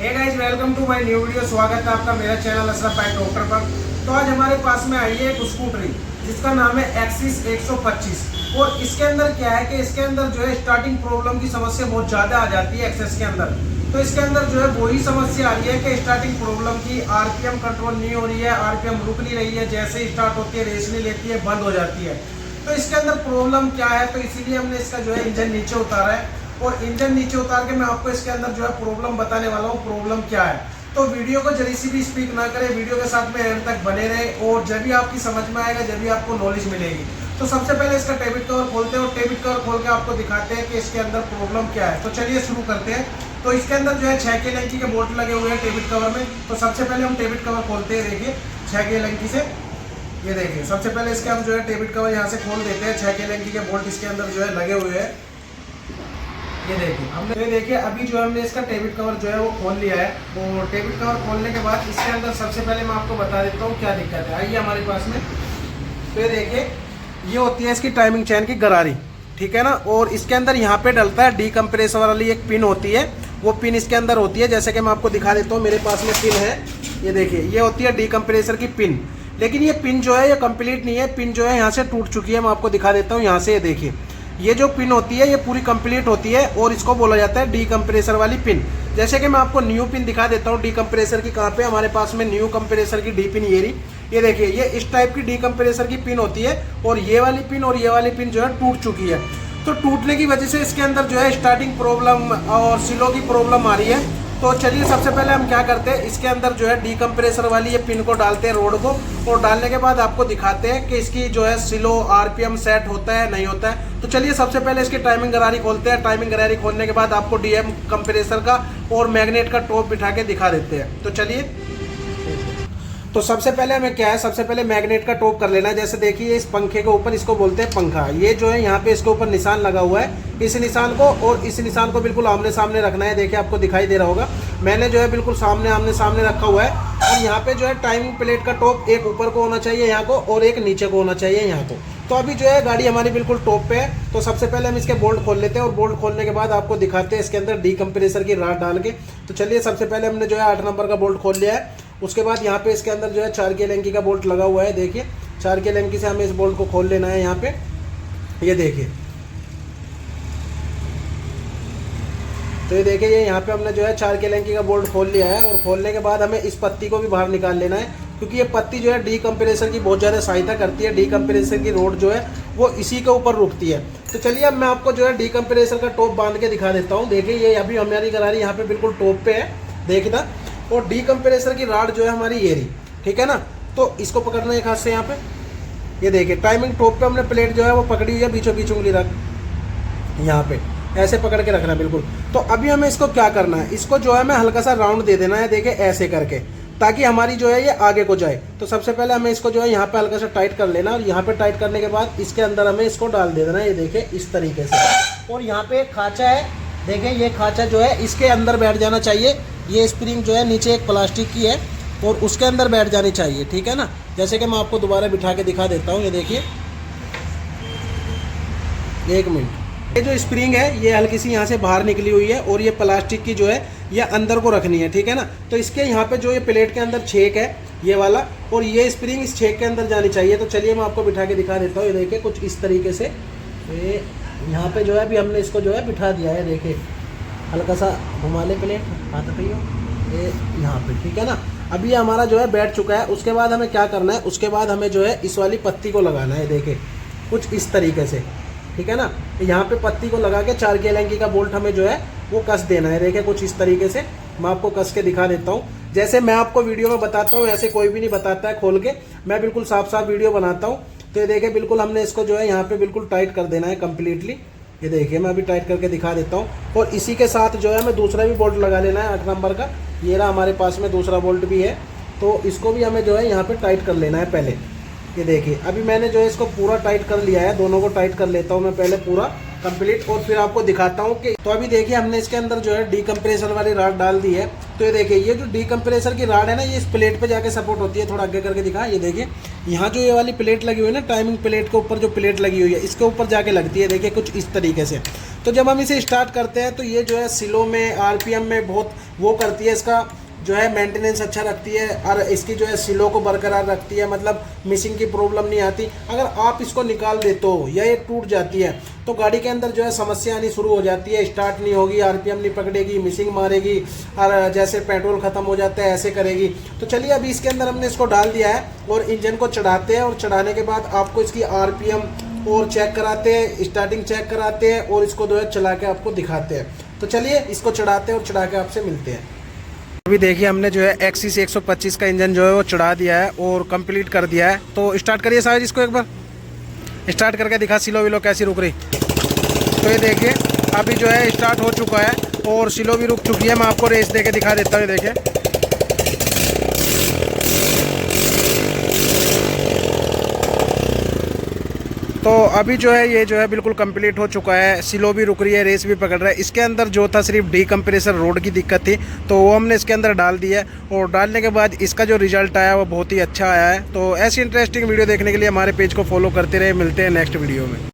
Hey guys, welcome to my new video. स्वागत है आपका मेरा चैनल अशरफ बाइक डॉक्टर पर। तो आज हमारे पास में आई है एक स्कूटरी जिसका नाम है एक्सिस 125। और इसके अंदर क्या है कि इसके अंदर जो है स्टार्टिंग प्रॉब्लम की समस्या बहुत ज़्यादा आ जाती है एक्सेस के अंदर। तो इसके अंदर जो है वही समस्या आ रही है कि स्टार्टिंग प्रॉब्लम की आरपीएम कंट्रोल नहीं हो रही है, आरपीएम रुक नहीं रही है, जैसे ही स्टार्ट होती है रेस नहीं लेती है, बंद हो जाती है। तो इसके अंदर प्रॉब्लम क्या है, तो इसीलिए हमने इसका जो है इंजन नीचे उतारा है और इंजन नीचे उतार के मैं आपको इसके अंदर जो है प्रॉब्लम बताने वाला हूँ, प्रॉब्लम क्या है। तो वीडियो को जरी सी भी स्पीक ना करें, वीडियो के साथ में एंड तक बने रहे और जब भी आपकी समझ में आएगा, जब भी आपको नॉलेज मिलेगी। तो सबसे पहले इसका डेबिट कवर खोलते हैं और डेबिट कवर खोल के आपको दिखाते हैं कि इसके अंदर प्रॉब्लम क्या है। तो चलिए शुरू करते हैं। तो इसके अंदर जो है 6 के लंकी के बोल्ट लगे हुए हैं डेबिट कवर में। तो सबसे पहले हम डेबिट कवर खोलते हैं। देखिए 6 के लंकी से, ये देखिए सबसे पहले इसके हम जो है डेबिट कवर यहाँ से खोल देते हैं। 6 के लंकी के बोल्ट इसके अंदर जो है लगे हुए हैं, ये देखिए हमने। ये देखिए अभी जो हमने इसका डेबिट कवर जो है वो खोल लिया है। और डेबिट कवर खोलने के बाद इसके अंदर सबसे पहले मैं आपको बता देता हूँ क्या दिक्कत है। आइए हमारे पास में। तो ये देखिए ये होती है इसकी टाइमिंग चैन की गरारी, ठीक है ना। और इसके अंदर यहाँ पे डलता है डीकम्प्रेसर वाली एक पिन होती है, वो पिन इसके अंदर होती है। जैसे कि मैं आपको दिखा देता हूँ, मेरे पास में पिन है, ये देखिए ये होती है डीकम्प्रेसर की पिन। लेकिन ये पिन जो है ये कंप्लीट नहीं है, पिन जो है यहाँ से टूट चुकी है। मैं आपको दिखा देता हूँ यहाँ से, ये देखिए ये जो पिन होती है ये पूरी कंप्लीट होती है और इसको बोला जाता है डीकम्प्रेसर वाली पिन। जैसे कि मैं आपको न्यू पिन दिखा देता हूँ डीकम्प्रेसर की। कहाँ पे हमारे पास में न्यू कंप्रेसर की डी पिन, ये देखिए ये इस टाइप की डीकम्प्रेसर की पिन होती है। और ये वाली पिन और ये वाली पिन जो है टूट चुकी है। तो टूटने की वजह से इसके अंदर जो है स्टार्टिंग प्रॉब्लम और सिलो की प्रॉब्लम आ रही है। तो चलिए सबसे पहले हम क्या करते हैं, इसके अंदर जो है डीकम्प्रेसर वाली ये पिन को डालते हैं रोड को। और डालने के बाद आपको दिखाते हैं कि इसकी जो है सिलो आरपीएम सेट होता है नहीं होता है। तो चलिए सबसे पहले इसकी टाइमिंग गरारी खोलते हैं। टाइमिंग गरारी खोलने के बाद आपको डीएम कंप्रेसर का और मैग्नेट का टॉप बिठा के दिखा देते हैं। तो चलिए, तो सबसे पहले हमें क्या है, सबसे पहले मैग्नेट का टॉप कर लेना है। जैसे देखिए इस पंखे के ऊपर, इसको बोलते हैं पंखा। ये जो है यहाँ पे इसके ऊपर निशान लगा हुआ है। इस निशान को और इस निशान को बिल्कुल आमने सामने रखना है। देखिए आपको दिखाई दे रहा होगा, मैंने जो है बिल्कुल सामने आमने सामने रखा हुआ है। और यहाँ पे जो है टाइमिंग प्लेट का टॉप एक ऊपर को होना चाहिए यहाँ को, और एक नीचे को होना चाहिए यहाँ को। तो अभी जो है गाड़ी हमारी बिल्कुल टॉप पे है। तो सबसे पहले हम इसके बोल्ट खोल लेते हैं और बोल्ट खोलने के बाद आपको दिखाते हैं इसके अंदर डीकम्प्रेसर की रॉड डाल के। तो चलिए सबसे पहले हमने जो है 8 नंबर का बोल्ट खोल लिया है। उसके बाद यहाँ पे इसके अंदर जो है 4 के लंकी का बोल्ट लगा हुआ है। देखिए 4 के लंकी से हमें इस बोल्ट को खोल लेना है यहाँ पे, ये देखिए। तो ये देखिए ये यहाँ पे हमने जो है 4 के लंकी का बोल्ट खोल लिया है। और खोलने के बाद हमें इस पत्ती को भी बाहर निकाल लेना है, क्योंकि ये पत्ती जो है डीकम्प्रेसर की बहुत ज़्यादा सहायता करती है। डीकम्प्रेसर की रोड जो है वो इसी के ऊपर रुकती है। तो चलिए अब मैं आपको जो है डीकम्प्रेसर का टॉप बांध के दिखा देता हूँ। देखिए ये अभी हमारी गरारी यहाँ पे बिल्कुल टॉप पे है, देखिए ना। और डीकम्प्रेसर की रॉड जो है हमारी ये रही, ठीक है ना। तो इसको पकड़ना है एक हाथ से यहाँ पे, ये देखिए टाइमिंग टॉप पे हमने प्लेट जो है वो पकड़ी हुई है, बीचों बीच उंगली रख, यहाँ पे ऐसे पकड़ के रखना है बिल्कुल। तो अभी हमें इसको क्या करना है, इसको जो है मैं हल्का सा राउंड दे देना है, देखिए ऐसे करके, ताकि हमारी जो है ये आगे को जाए। तो सबसे पहले हमें इसको जो है यहाँ पे हल्का सा टाइट कर लेना। और यहाँ पे टाइट करने के बाद इसके अंदर हमें इसको डाल दे देना है, ये देखिए इस तरीके से। और यहाँ पे एक खांचा है, देखिए ये खांचा जो है इसके अंदर बैठ जाना चाहिए। ये स्प्रिंग जो है नीचे एक प्लास्टिक की है और उसके अंदर बैठ जानी चाहिए, ठीक है ना। जैसे कि मैं आपको दोबारा बिठा के दिखा देता हूँ, ये देखिए, एक मिनट। ये जो स्प्रिंग है ये हल्की सी यहाँ से बाहर निकली हुई है और ये प्लास्टिक की जो है ये अंदर को रखनी है, ठीक है ना। तो इसके यहाँ पे जो ये प्लेट के अंदर छेक है ये वाला, और ये स्प्रिंग इस छेक के अंदर जानी चाहिए। तो चलिए मैं आपको बिठा के दिखा देता हूँ, ये देखिए कुछ इस तरीके से। ये यहाँ पे जो है अभी हमने इसको जो है बिठा दिया है, देखिए हल्का सा घुमा ले प्लेट, हाथ रखियो ये यहाँ पे, ठीक है ना। अभी ये हमारा जो है बैठ चुका है। उसके बाद हमें क्या करना है, उसके बाद हमें जो है इस वाली पत्ती को लगाना है, देखिए कुछ इस तरीके से, ठीक है ना। यहाँ पे पत्ती को लगा के 4 के लंकी का बोल्ट हमें जो है वो कस देना है, देखिए कुछ इस तरीके से। मैं आपको कस के दिखा देता हूँ, जैसे मैं आपको वीडियो में बताता हूँ ऐसे कोई भी नहीं बताता है खोल के, मैं बिल्कुल साफ साफ वीडियो बनाता हूँ। तो ये देखिए बिल्कुल हमने इसको जो है यहाँ पे बिल्कुल टाइट कर देना है कम्प्लीटली। ये देखिए मैं अभी टाइट करके दिखा देता हूँ। और इसी के साथ जो है हमें दूसरा भी बोल्ट लगा लेना है 8 नंबर का। ये रहा हमारे पास में दूसरा बोल्ट भी है, तो इसको भी हमें जो है यहाँ पे टाइट कर लेना है पहले। ये देखिए अभी मैंने जो है इसको पूरा टाइट कर लिया है, दोनों को टाइट कर लेता हूँ मैं पहले पूरा कंप्लीट, और फिर आपको दिखाता हूँ कि। तो अभी देखिए हमने इसके अंदर जो है डीकम्प्रेसर वाली रॉड डाल दी है। तो ये देखिए ये जो डीकम्प्रेसर की रॉड है ना, ये इस प्लेट पे जाके सपोर्ट होती है। थोड़ा आगे करके दिखा, ये देखिए यहाँ जो ये वाली प्लेट लगी हुई है ना, टाइमिंग प्लेट के ऊपर जो प्लेट लगी हुई है इसके ऊपर जाके लगती है, देखिए कुछ इस तरीके से। तो जब हम इसे स्टार्ट करते हैं तो ये जो है सिलो में आरपीएम में बहुत वो करती है, इसका जो है मेंटेनेंस अच्छा रखती है और इसकी जो है सिलों को बरकरार रखती है, मतलब मिसिंग की प्रॉब्लम नहीं आती। अगर आप इसको निकाल देते हो या ये टूट जाती है तो गाड़ी के अंदर जो है समस्या आनी शुरू हो जाती है, स्टार्ट नहीं होगी, आरपीएम नहीं पकड़ेगी, मिसिंग मारेगी और जैसे पेट्रोल ख़त्म हो जाता है ऐसे करेगी। तो चलिए अभी इसके अंदर हमने इसको डाल दिया है और इंजन को चढ़ाते हैं और चढ़ाने के बाद आपको इसकी आरपीएम और चेक कराते हैं, स्टार्टिंग चेक कराते हैं और इसको जो है चला के आपको दिखाते हैं। तो चलिए इसको चढ़ाते हैं और चढ़ा के आपसे मिलते हैं। अभी देखिए हमने जो है एक्सिस 125 का इंजन जो है वो चढ़ा दिया है और कंप्लीट कर दिया है। तो स्टार्ट करिए साहिद, इसको एक बार स्टार्ट करके दिखा सिलो विलो कैसी रुक रही। तो ये देखिए अभी जो है स्टार्ट हो चुका है और सिलो भी रुक चुकी है। मैं आपको रेस दे के दिखा देता हूँ, देखिए तो अभी जो है ये जो है बिल्कुल कंप्लीट हो चुका है, सिलो भी रुक रही है, रेस भी पकड़ रहा है। इसके अंदर जो था सिर्फ डी कंप्रेसर रोड की दिक्कत थी तो वो हमने इसके अंदर डाल दिया है और डालने के बाद इसका जो रिजल्ट आया वो बहुत ही अच्छा आया है। तो ऐसी इंटरेस्टिंग वीडियो देखने के लिए हमारे पेज को फॉलो करते रहे। मिलते हैं नेक्स्ट वीडियो में।